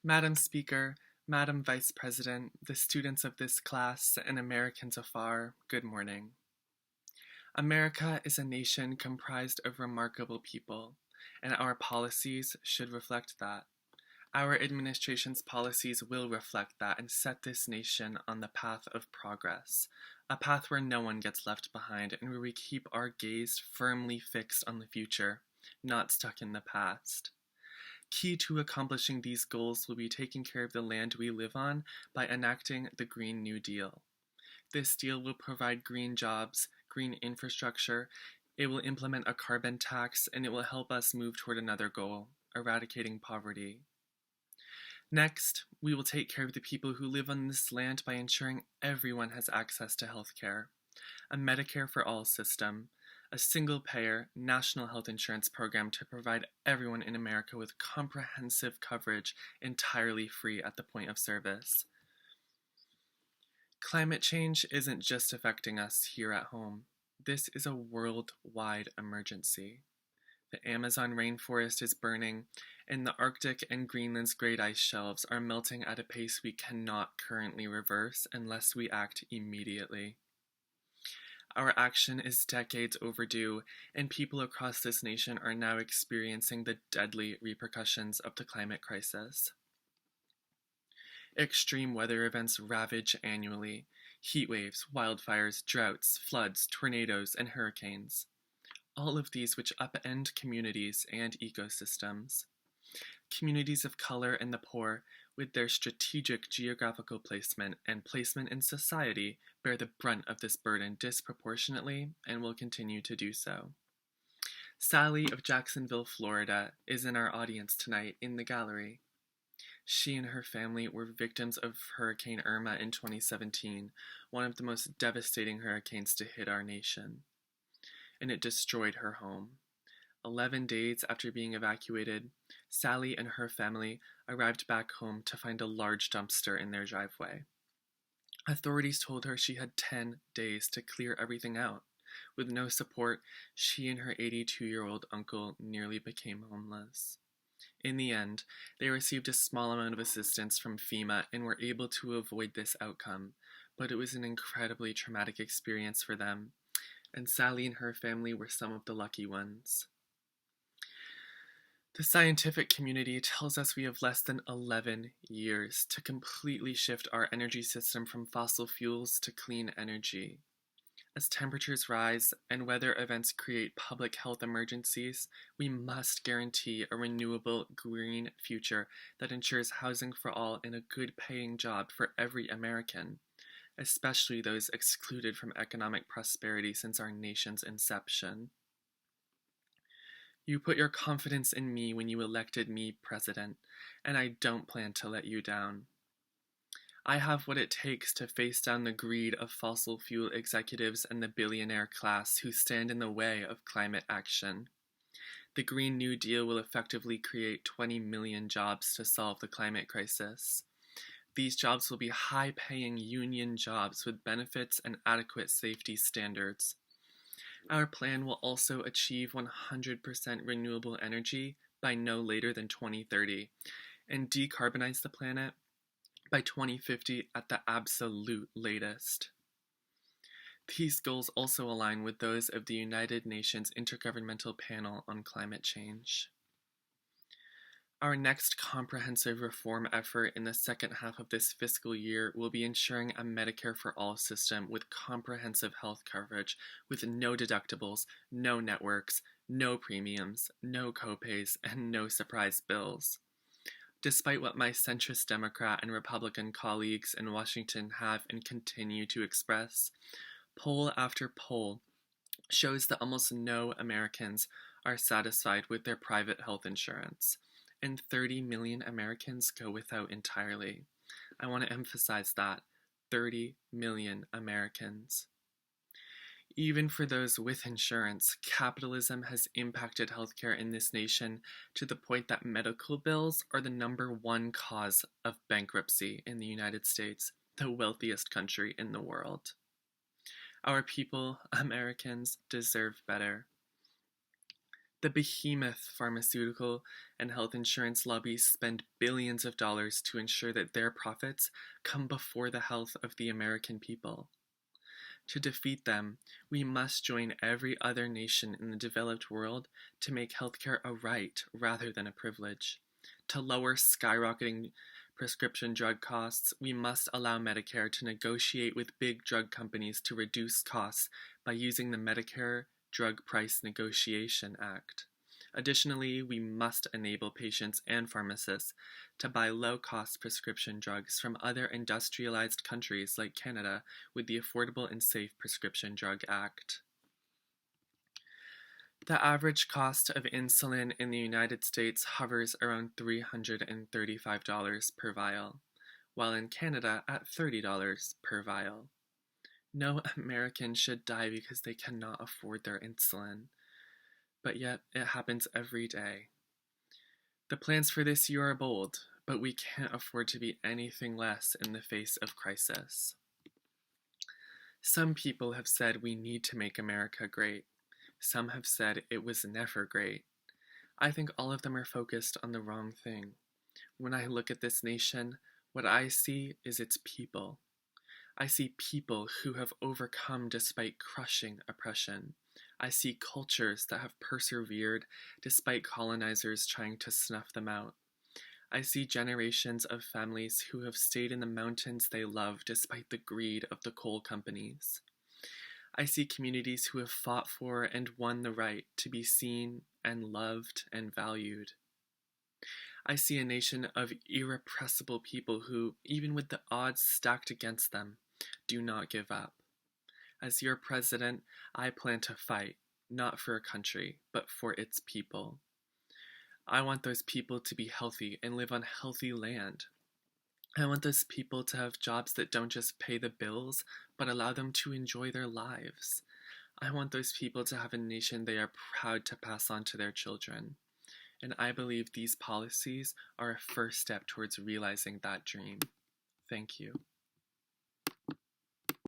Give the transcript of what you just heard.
Madam Speaker, Madam Vice President, the students of this class, and Americans afar, good morning. America is a nation comprised of remarkable people, and our policies should reflect that. Our administration's policies will reflect that and set this nation on the path of progress, a path where no one gets left behind and where we keep our gaze firmly fixed on the future, not stuck in the past. Key to accomplishing these goals will be taking care of the land we live on by enacting the Green New Deal. This deal will provide green jobs, green infrastructure, it will implement a carbon tax, and it will help us move toward another goal, eradicating poverty. Next, we will take care of the people who live on this land by ensuring everyone has access to health care, a Medicare for All system, a single-payer national health insurance program to provide everyone in America with comprehensive coverage entirely free at the point of service. Climate change isn't just affecting us here at home. This is a worldwide emergency. The Amazon rainforest is burning, and the Arctic and Greenland's great ice shelves are melting at a pace we cannot currently reverse unless we act immediately. Our action is decades overdue, and people across this nation are now experiencing the deadly repercussions of the climate crisis. Extreme weather events ravage annually: heat waves, wildfires, droughts, floods, tornadoes, and hurricanes. All of these which upend communities and ecosystems. Communities of color and the poor, with their strategic geographical placement and placement in society, bear the brunt of this burden disproportionately and will continue to do so. Sally of Jacksonville, Florida, is in our audience tonight in the gallery. She and her family were victims of Hurricane Irma in 2017, one of the most devastating hurricanes to hit our nation. And it destroyed her home. 11 days after being evacuated, Sally and her family arrived back home to find a large dumpster in their driveway. Authorities told her she had 10 days to clear everything out. With no support, she and her 82-year-old uncle nearly became homeless. In the end, they received a small amount of assistance from FEMA and were able to avoid this outcome, but it was an incredibly traumatic experience for them, and Sally and her family were some of the lucky ones. The scientific community tells us we have less than 11 years to completely shift our energy system from fossil fuels to clean energy. As temperatures rise and weather events create public health emergencies, we must guarantee a renewable, green future that ensures housing for all and a good-paying job for every American, especially those excluded from economic prosperity since our nation's inception. You put your confidence in me when you elected me president, and I don't plan to let you down. I have what it takes to face down the greed of fossil fuel executives and the billionaire class who stand in the way of climate action. The Green New Deal will effectively create 20 million jobs to solve the climate crisis. These jobs will be high-paying union jobs with benefits and adequate safety standards. Our plan will also achieve 100% renewable energy by no later than 2030 and decarbonize the planet by 2050 at the absolute latest. These goals also align with those of the United Nations Intergovernmental Panel on Climate Change. Our next comprehensive reform effort in the second half of this fiscal year will be ensuring a Medicare for All system with comprehensive health coverage, with no deductibles, no networks, no premiums, no copays, and no surprise bills. Despite what my centrist Democrat and Republican colleagues in Washington have and continue to express, poll after poll shows that almost no Americans are satisfied with their private health insurance, and 30 million Americans go without entirely. I want to emphasize that. 30 million Americans. Even for those with insurance, capitalism has impacted healthcare in this nation to the point that medical bills are the #1 cause of bankruptcy in the United States, the wealthiest country in the world. Our people, Americans, deserve better. The behemoth pharmaceutical and health insurance lobbies spend billions of dollars to ensure that their profits come before the health of the American people. To defeat them, we must join every other nation in the developed world to make healthcare a right rather than a privilege. To lower skyrocketing prescription drug costs, we must allow Medicare to negotiate with big drug companies to reduce costs by using the Medicare Drug Price Negotiation Act. Additionally, we must enable patients and pharmacists to buy low-cost prescription drugs from other industrialized countries like Canada with the Affordable and Safe Prescription Drug Act. The average cost of insulin in the United States hovers around $335 per vial, while in Canada at $30 per vial. No American should die because they cannot afford their insulin, but yet it happens every day. The plans for this year are bold, but we can't afford to be anything less in the face of crisis. Some people have said we need to make America great. Some have said it was never great. I think all of them are focused on the wrong thing. When I look at this nation, what I see is its people. I see people who have overcome despite crushing oppression. I see cultures that have persevered despite colonizers trying to snuff them out. I see generations of families who have stayed in the mountains they love despite the greed of the coal companies. I see communities who have fought for and won the right to be seen and loved and valued. I see a nation of irrepressible people who, even with the odds stacked against them, do not give up. As your president, I plan to fight, not for a country, but for its people. I want those people to be healthy and live on healthy land. I want those people to have jobs that don't just pay the bills, but allow them to enjoy their lives. I want those people to have a nation they are proud to pass on to their children. And I believe these policies are a first step towards realizing that dream. Thank you.